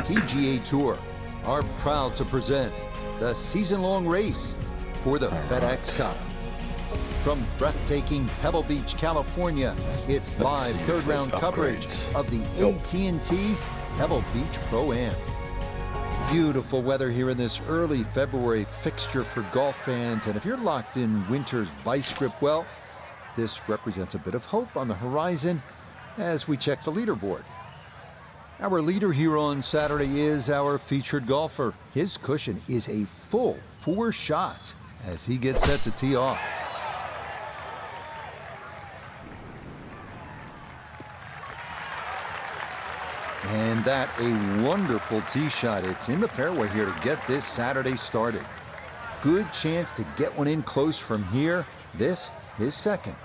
PGA Tour are proud to present the season-long race for the FedEx Cup. From breathtaking Pebble Beach, California, it's live third-round coverage of the AT&T Pebble Beach Pro-Am. Beautiful weather here in this early February fixture for golf fans, and if you're locked in winter's vice grip, well, this represents a bit of hope on the horizon as we check the leaderboard. Our leader here on Saturday is our featured golfer. His cushion is a full 4 shots as he gets set to tee off. And that a wonderful tee shot. It's in the fairway here to get this Saturday started. Good chance to get one in close from here. This is second.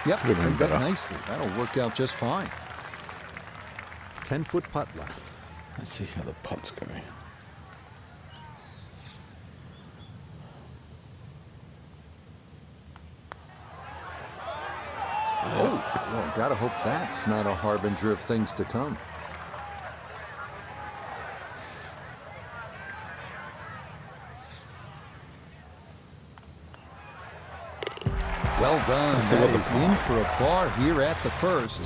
Yep, turned that nicely. That'll work out just fine. 10-foot putt left. Let's see how the putt's going. Oh, well, gotta hope that's not a harbinger of things to come. Well done. That is in for a par here at the first.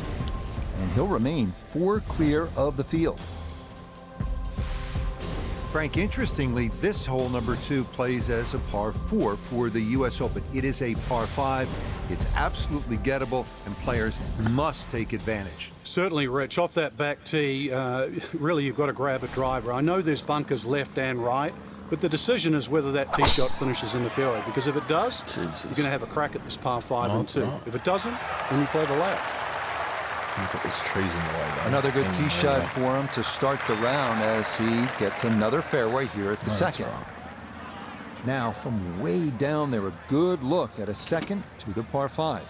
And he'll remain 4 clear of the field. Frank, interestingly, this hole number 2 plays as a par 4 for the U.S. Open. It is a par 5. It's absolutely gettable, and players must take advantage. Certainly, Rich. Off that back tee, really you've got to grab a driver. I know there's bunkers left and right, but the decision is whether that tee shot finishes in the fairway, because if it does, you're going to have a crack at this par 5 and 2. If it doesn't, then you play the lap. Look at these trees in the way, though. Another good tee shot for him to start the round as he gets another fairway here at the second. Now, from way down there, a good look at a second to the par 5.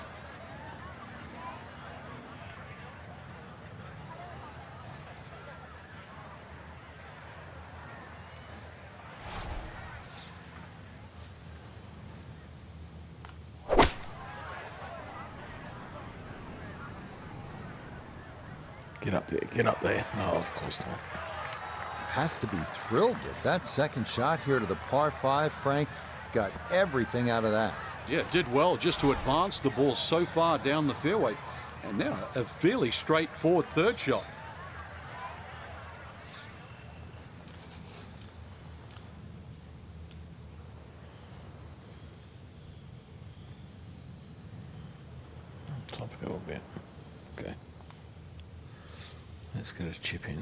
Get up there, get up there. No, of course not. Has to be thrilled with that second shot here to the par 5. Frank got everything out of that. Yeah, did well just to advance the ball so far down the fairway. And now a fairly straightforward third shot. Top of it a little bit. Okay. Let's get a chip in.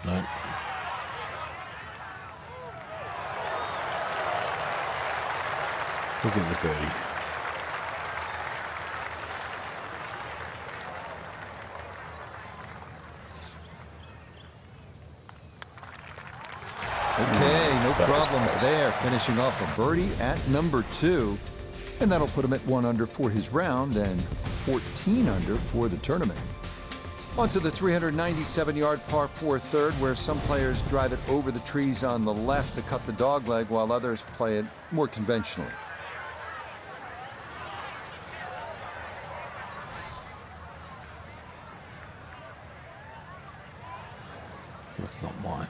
No. Look at the birdie. Okay, no problems there. Finishing off a birdie at number 2. And that'll put him at 1 under for his round and 14 under for the tournament. On to the 397-yard par 4 third, where some players drive it over the trees on the left to cut the dogleg, while others play it more conventionally. That's not mine.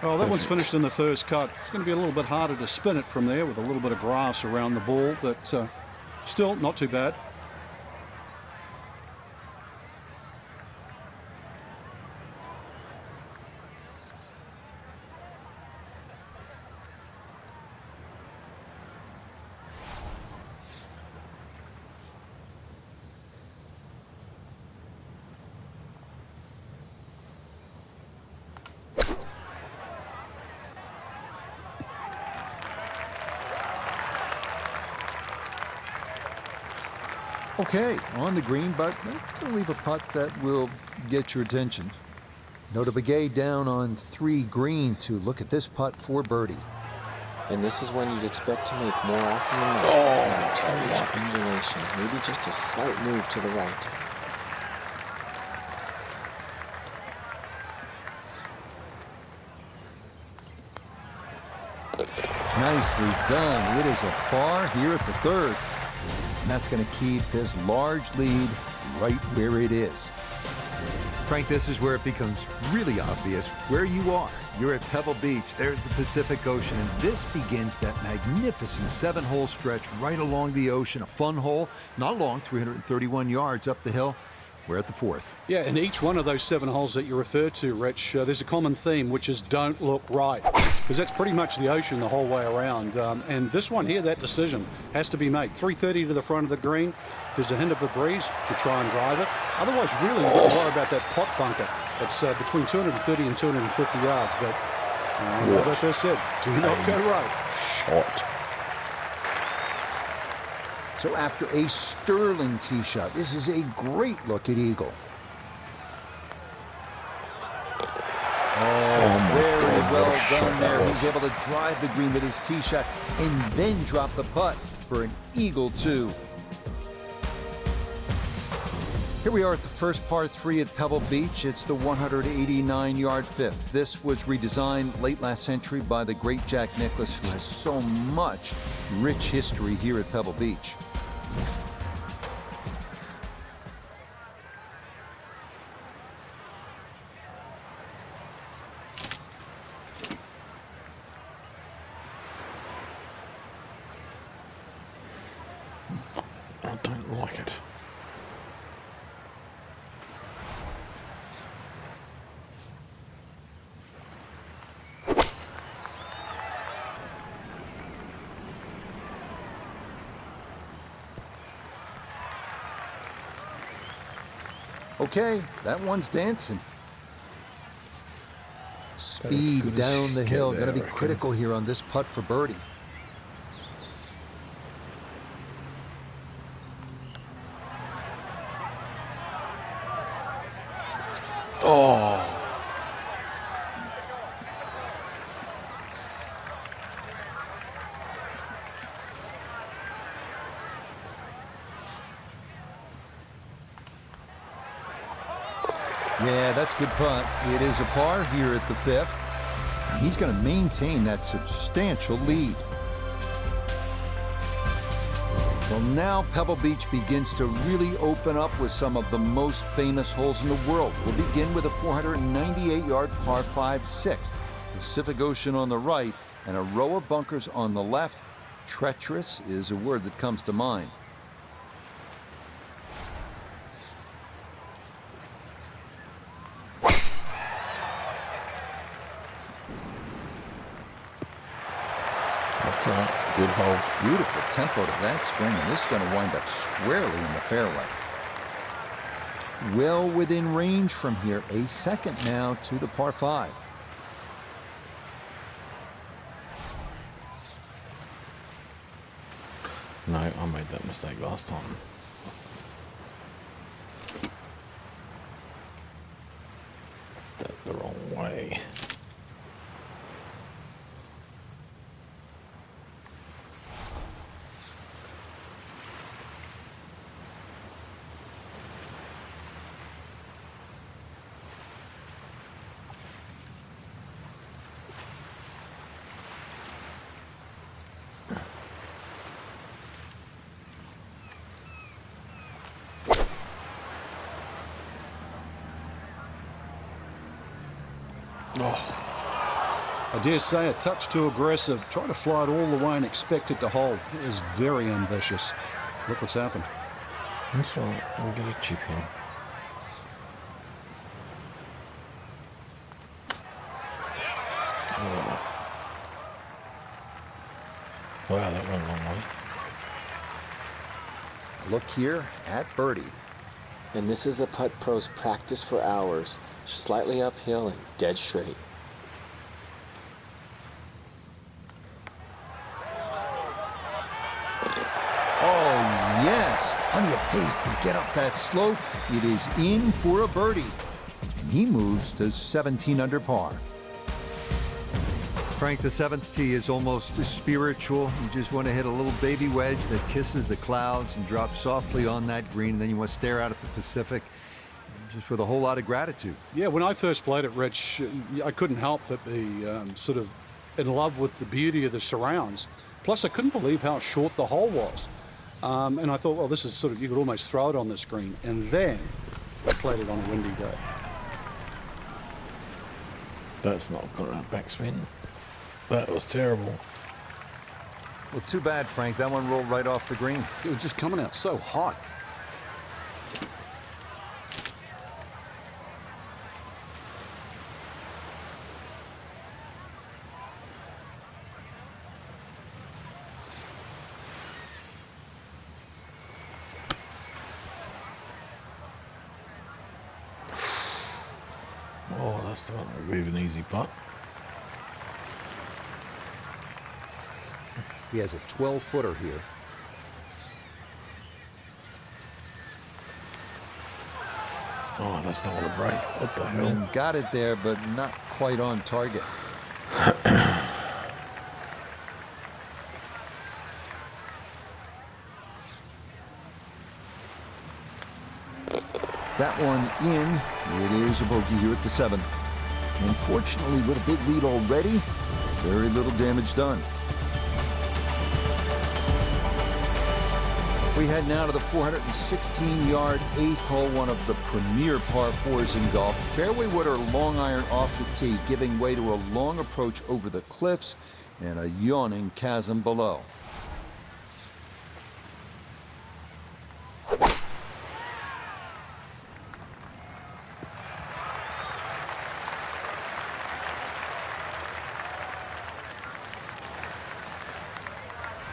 Well, that one's finished in the first cut. It's going to be a little bit harder to spin it from there with a little bit of grass around the ball, but still not too bad. Okay, on the green, but that's going to leave a putt that will get your attention. Nota Begay down on 3 green to look at this putt for birdie. And this is one you'd expect to make more often than not. Not too much undulation, maybe just a slight move to the right. Nicely done. It is a par here at the 3rd. And that's going to keep his large lead right where it is. Frank, this is where it becomes really obvious where you are. You're at Pebble Beach. There's the Pacific Ocean, and this begins that magnificent 7-hole stretch right along the ocean. A fun hole, not long, 331 yards up the hill. We're at the 4th. Yeah, and each one of those 7 holes that you refer to, Rich, there's a common theme, which is don't look right, because that's pretty much the ocean the whole way around. And this one here, that decision has to be made. 330 to the front of the green. There's a hint of a breeze to try and drive it. Otherwise, really, you've got to worry about that pot bunker. It's between 230 and 250 yards. But as I first said, do not go right. Shot. So after a sterling tee shot, this is a great look at eagle. Oh, very well done there. He's able to drive the green with his tee shot and then drop the putt for an eagle 2. Here we are at the first par 3 at Pebble Beach. It's the 189-yard 5th. This was redesigned late last century by the great Jack Nicklaus, who has so much rich history here at Pebble Beach. I don't like it. Okay, that one's dancing. Speed down the hill, going to be critical here on this putt for birdie. Oh. Yeah, that's a good putt. It is a par here at the 5th. And he's going to maintain that substantial lead. Well, now Pebble Beach begins to really open up with some of the most famous holes in the world. We'll begin with a 498-yard par 5 6th. Pacific Ocean on the right and a row of bunkers on the left. Treacherous is a word that comes to mind. Good hole. Beautiful tempo to that swing, and this is going to wind up squarely in the fairway. Well within range from here. A second now to the par 5. No, I made that mistake last time. That the wrong way. I dare say a touch too aggressive. Try to fly it all the way and expect it to hold. It is very ambitious. Look what's happened. That's right. I'll get a chip in. Oh. Wow, that went a long way. Look here at birdie. And this is a putt pros practice for hours, slightly uphill and dead straight. Oh, yes. Plenty of pace to get up that slope. It is in for a birdie. And he moves to 17 under par. Frank, the 7th tee is almost spiritual. You just want to hit a little baby wedge that kisses the clouds and drops softly on that green, and then you want to stare out at the Pacific just with a whole lot of gratitude. Yeah, when I first played it, Rich, I couldn't help but be sort of in love with the beauty of the surrounds. Plus, I couldn't believe how short the hole was. And I thought, well, this is sort of, you could almost throw it on the screen. And then I played it on a windy day. That's not got a backspin. That was terrible. Well, too bad, Frank. That one rolled right off the green. It was just coming out so hot. Oh, that's not a really an easy putt. He has a 12-footer here. Oh, that's not what a break. What the hell? Got it there, but not quite on target. That one in. It is a bogey here at the 7th. Unfortunately, with a big lead already, very little damage done. We head now to the 416-yard 8th hole, one of the premier par 4s in golf. Fairway wood or long iron off the tee, giving way to a long approach over the cliffs and a yawning chasm below.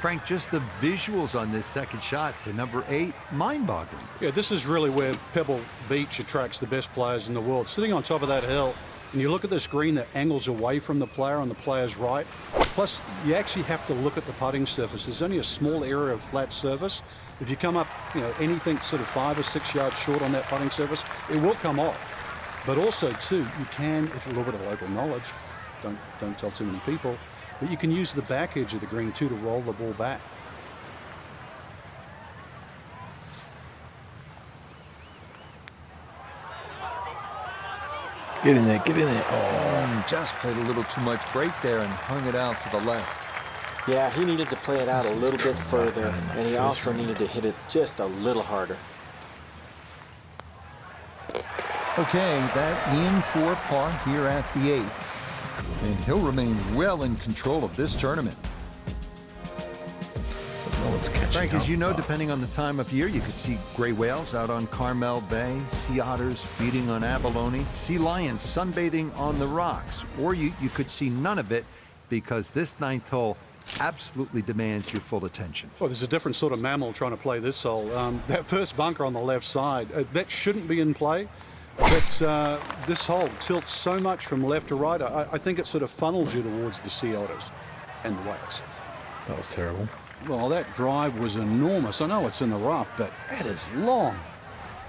Frank, just the visuals on this second shot to number 8, mind-boggling. Yeah, this is really where Pebble Beach attracts the best players in the world. Sitting on top of that hill, and you look at this green that angles away from the player on the player's right. Plus, you actually have to look at the putting surface. There's only a small area of flat surface. If you come up, anything sort of 5 or 6 yards short on that putting surface, it will come off. But also, too, you can, if a little bit of local knowledge, don't tell too many people, but you can use the back edge of the green, too, to roll the ball back. Get in there, get in there. Oh, Just played a little too much break there and hung it out to the left. Yeah, he needed to play it out a little bit further, and he also needed to hit it just a little harder. Okay, that in for par here at the 8th. And he'll remain well in control of this tournament. no one's catching Frank, up. as you know, depending on the time of year, you could see gray whales out on Carmel Bay, sea otters feeding on abalone, sea lions sunbathing on the rocks, or you could see none of it because this 9th hole absolutely demands your full attention. Well, there's a different sort of mammal trying to play this hole. That first bunker on the left side, that shouldn't be in play. But this hole tilts so much from left to right, I think it sort of funnels you towards the sea otters and the whales. That was terrible. Well, that drive was enormous. I know it's in the rough, but that is long.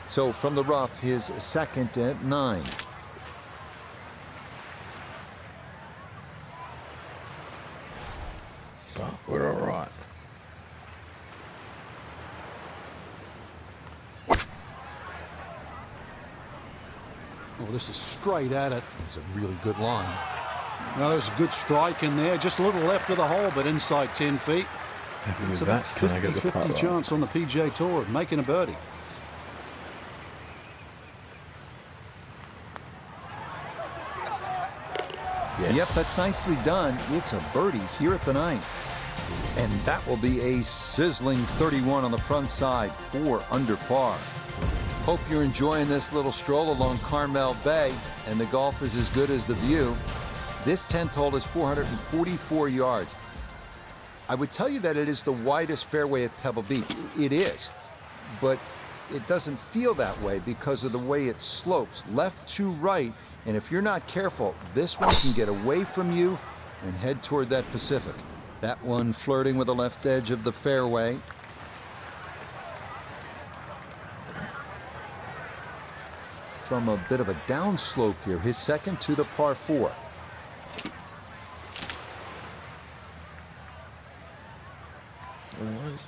So from the rough, his second at 9. But we're all right. Oh, this is straight at it. It's a really good line. Now, there's a good strike in there. Just a little left of the hole, but inside 10 feet. Happy It's with about that. Can I get the putt 50-50 right? chance on the PGA Tour of making a birdie. Yes. Yep, that's nicely done. It's a birdie here at the 9th. And that will be a sizzling 31 on the front side, 4 under par. Hope you're enjoying this little stroll along Carmel Bay, and the golf is as good as the view. This 10th hole is 444 yards. I would tell you that it is the widest fairway at Pebble Beach. It is, but it doesn't feel that way because of the way it slopes left to right. And if you're not careful, this one can get away from you and head toward that Pacific. That one flirting with the left edge of the fairway. from a bit of a downslope here. His second to the par 4. Always.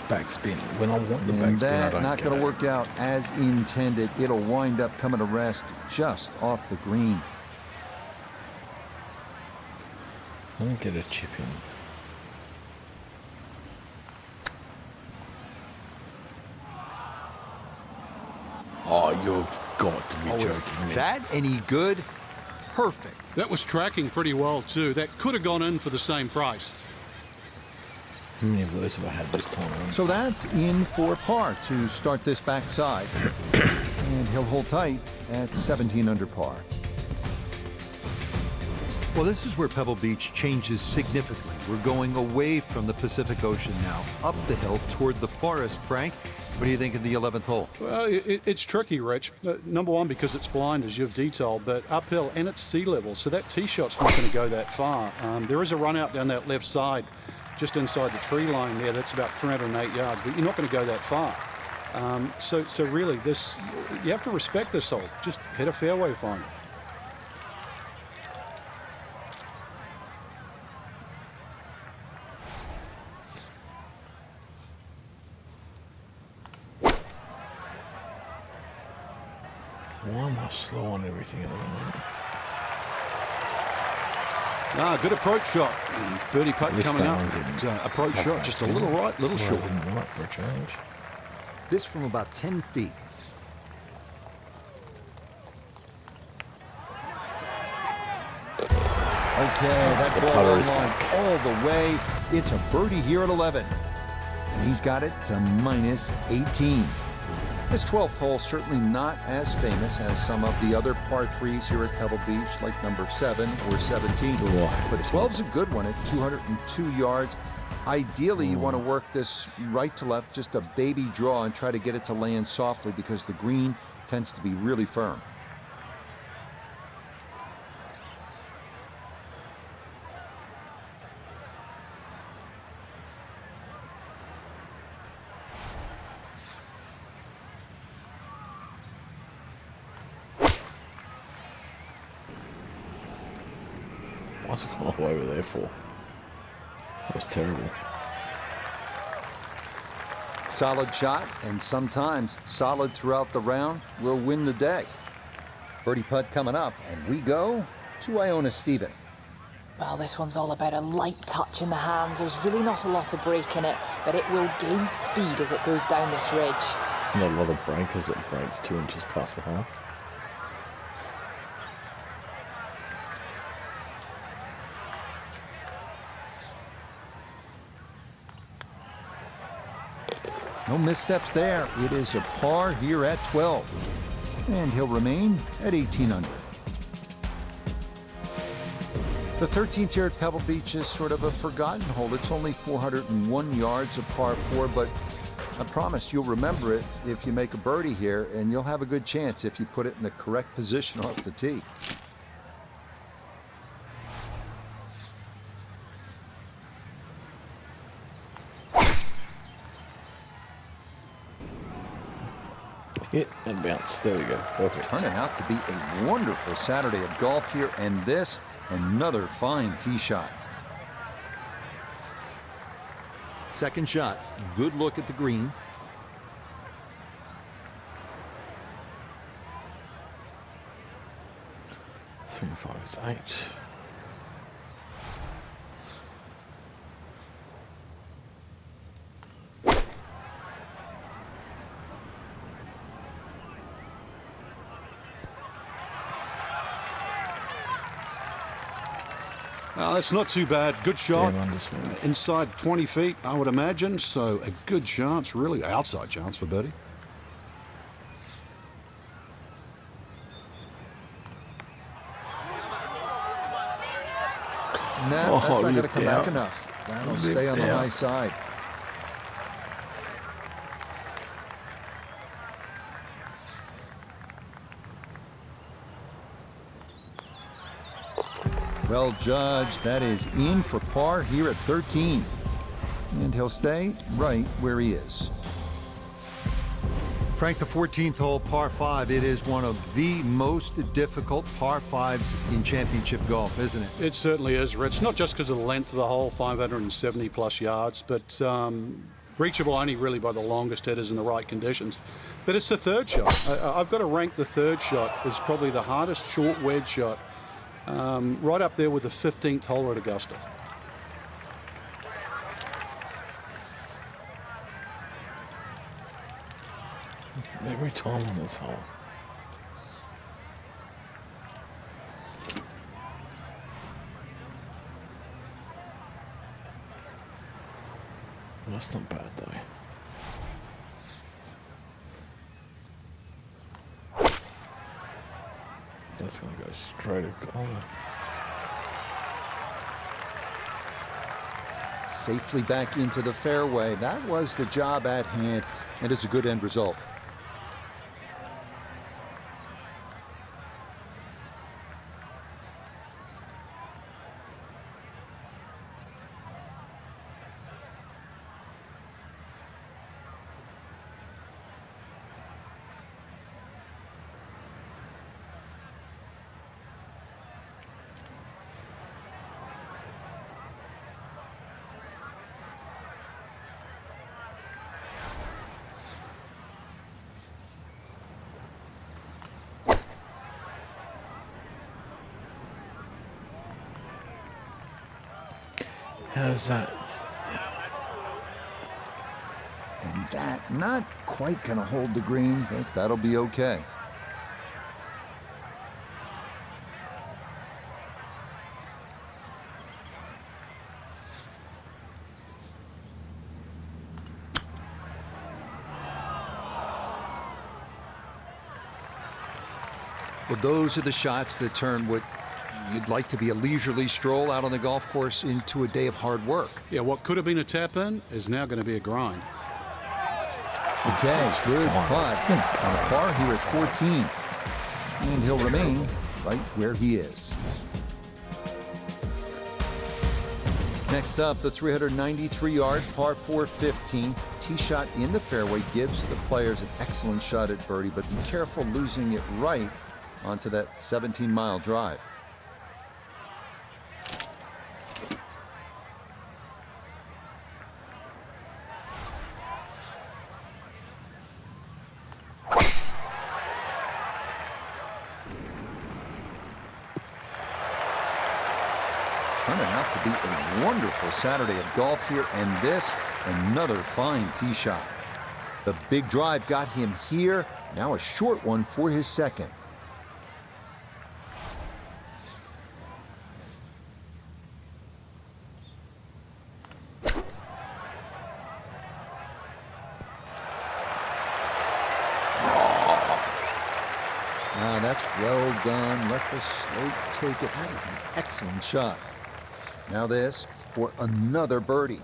Backspin. When I want the backspin, And I that don't not get going to it. work out as intended. It'll wind up coming to rest just off the green. I don't get a chip in. Oh, you've got to be Is joking me. that any good? Perfect. That was tracking pretty well too. That could have gone in for the same price. How many of those have I had this time around? So that's in for par to start this backside. And he'll hold tight at 17 under par. Well, this is where Pebble Beach changes significantly. We're going away from the Pacific Ocean now, up the hill toward the forest. Frank, what do you think of the 11th hole? Well, it's tricky, Rich. Number one, because it's blind, as you've detailed, but uphill and it's sea level, so that tee shot's not going to go that far. There is a run out down that left side, just inside the tree line there. That's about 308 yards, but you're not going to go that far. So really, you have to respect this hole. Just hit a fairway find. Why am I slow on everything at the moment? Good approach shot. Birdie putt This coming up. one didn't. Approach shot just a little right, little Well, short. I didn't like for a change. This from about 10 feet. Okay, that The ball putter on is line back. all the way. It's a birdie here at 11. And he's got it to minus 18. This 12th hole certainly not as famous as some of the other par 3s here at Pebble Beach, like number 7 or 17. Right. But 12's a good one at 202 yards. Ideally, you want to work this right to left, just a baby draw, and try to get it to land softly because the green tends to be really firm. What's it gone all over there for? That was terrible. Solid shot, and sometimes solid throughout the round, will win the day. Birdie putt coming up, and we go to Iona Stephen. Well, this one's all about a light touch in the hands. There's really not a lot of break in it, but it will gain speed as it goes down this ridge. Not a lot of break as it breaks 2 inches past the hole. No missteps there. It is a par here at 12. And he'll remain at 18 under. The 13th here at Pebble Beach is sort of a forgotten hole. It's only 401 yards of par 4, but I promise you'll remember it if you make a birdie here, and you'll have a good chance if you put it in the correct position off the tee. Hit and bounce. There we go. Perfect. Turning out to be a wonderful Saturday of golf here, and this, another fine tee shot. Second shot, good look at the green. Three, 5, 8. That's not too bad. Good shot. Yeah, understood. Inside 20 feet, I would imagine. So a good chance, really outside chance for birdie. Nah, that's not going to look come back out. enough. That'll Look stay on the out. high side. Well judged. That is in for par here at 13. And he'll stay right where he is. Frank, the 14th hole, par 5, it is one of the most difficult par 5s in championship golf, isn't it? It certainly is, Rich. Not just because of the length of the hole, 570 plus yards, but reachable only really by the longest hitters in the right conditions. But it's the third shot. I've got to rank the third shot as probably the hardest short wedge shot, right up there with the 15th hole at Augusta. Every time on this hole. That's not bad though. That's gonna go straight at goal. Safely back into the fairway. That was the job at hand, and it's a good end result. How's that? And that not quite going to hold the green, but that'll be okay. Well, those are the shots that turn what you'd like to be a leisurely stroll out on the golf course into a day of hard work. Yeah, what could have been a tap in is now going to be a grind. Okay, good putt on a par here at 14. And he'll remain right where he is. Next up, the 393-yard par 4-15. Tee shot in the fairway gives the players an excellent shot at birdie, but be careful losing it right onto that 17-mile drive. Turning out to be a wonderful Saturday of golf here, and this, another fine tee shot. The big drive got him here, now a short one for his second. That's well done. Let the slope take it. That is an excellent shot. Now this for another birdie.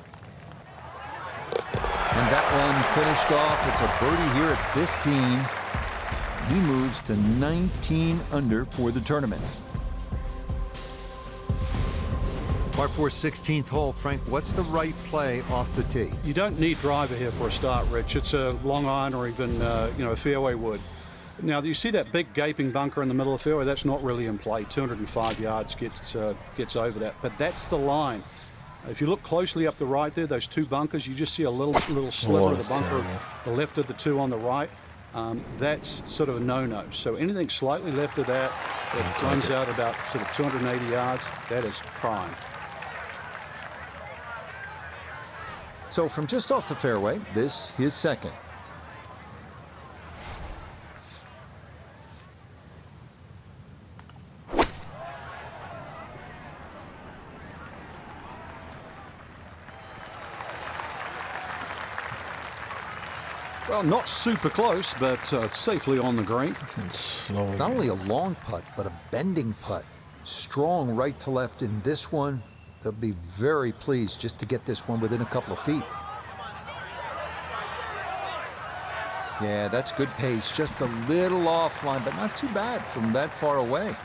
And that one finished off. It's a birdie here at 15. He moves to 19 under for the tournament. Par 4, 16th hole. Frank, what's the right play off the tee? You don't need driver here for a start, Rich. It's a long iron or even a fairway wood. Now, you see that big gaping bunker in the middle of the fairway? That's not really in play. 205 yards gets over that, but that's the line. If you look closely up the right there, those two bunkers, you just see a little sliver of the bunker, the left of the two on the right. That's sort of a no-no. So anything slightly left of that, it runs out about sort of 280 yards. That is prime. So from just off the fairway, this his second. Well, not super close, but safely on the green. Not only a long putt, but a bending putt. Strong right to left in this one. They'll be very pleased just to get this one within a couple of feet. Yeah, that's good pace. Just a little offline, but not too bad from that far away.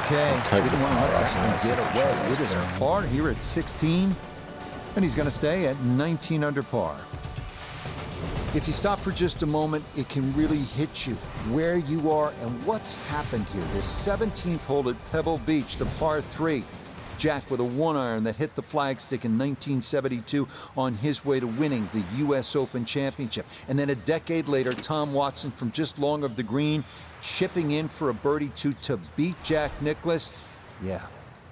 Okay, didn't want to let that one get away. It is a par here at 16, and he's going to stay at 19 under par. If you stop for just a moment, it can really hit you where you are and what's happened here. This 17th hole at Pebble Beach, the par 3. Jack with a 1-iron that hit the flagstick in 1972 on his way to winning the U.S. Open Championship. And then a decade later, Tom Watson from just long of the green, chipping in for a birdie to beat Jack Nicklaus. Yeah,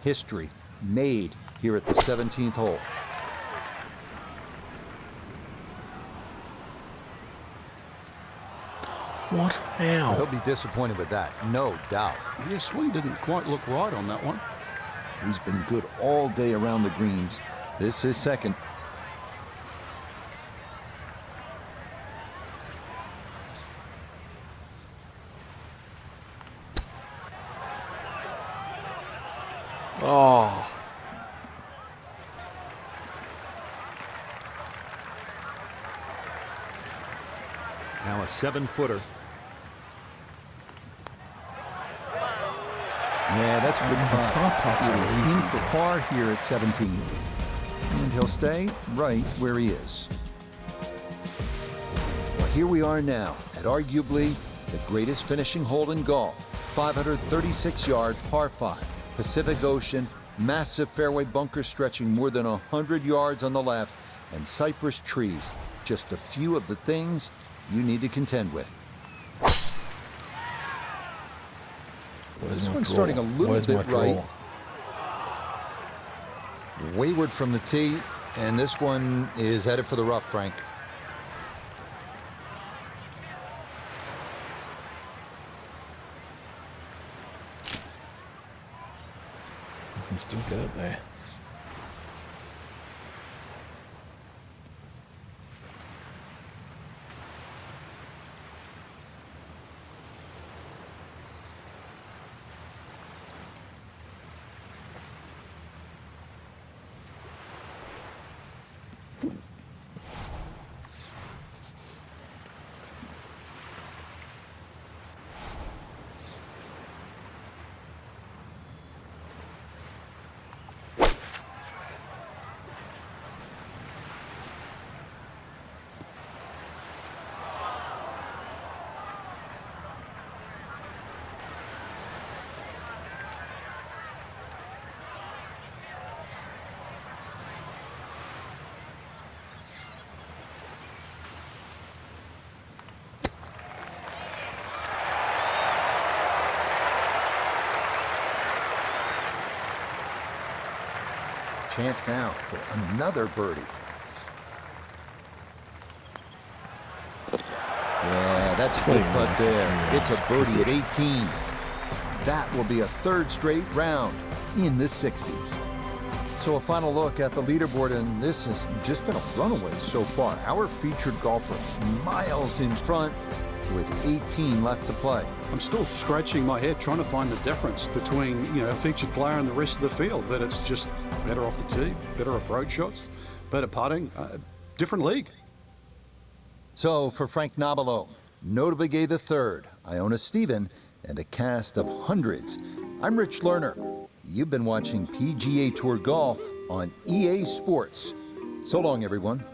history made here at the 17th hole. What now? He'll be disappointed with that, no doubt. Your swing didn't quite look right on that one. He's been good all day around the greens. This is second. Oh. Now a 7-footer. Yeah, that's a good putt. He is in for par here at 17. And he'll stay right where he is. Well, here we are now at arguably the greatest finishing hole in golf. 536-yard par 5. Pacific Ocean, massive fairway bunker stretching more than 100 yards on the left, and cypress trees. Just a few of the things you need to contend with. This one's starting a little bit right. Wayward from the tee, and this one is headed for the rough, Frank. You can still get it there. Chance now for another birdie. Yeah, that's a good putt there. It's a birdie at 18. That will be a third straight round in the 60s. So a final look at the leaderboard, and this has just been a runaway so far. Our featured golfer miles in front with 18 left to play. I'm still scratching my head trying to find the difference between, a featured player and the rest of the field, but it's just better off the tee, better approach shots, better putting, different league. So for Frank Nobilo, Notable Gay III, Iona Stephen, and a cast of hundreds, I'm Rich Lerner. You've been watching PGA Tour Golf on EA Sports. So long, everyone.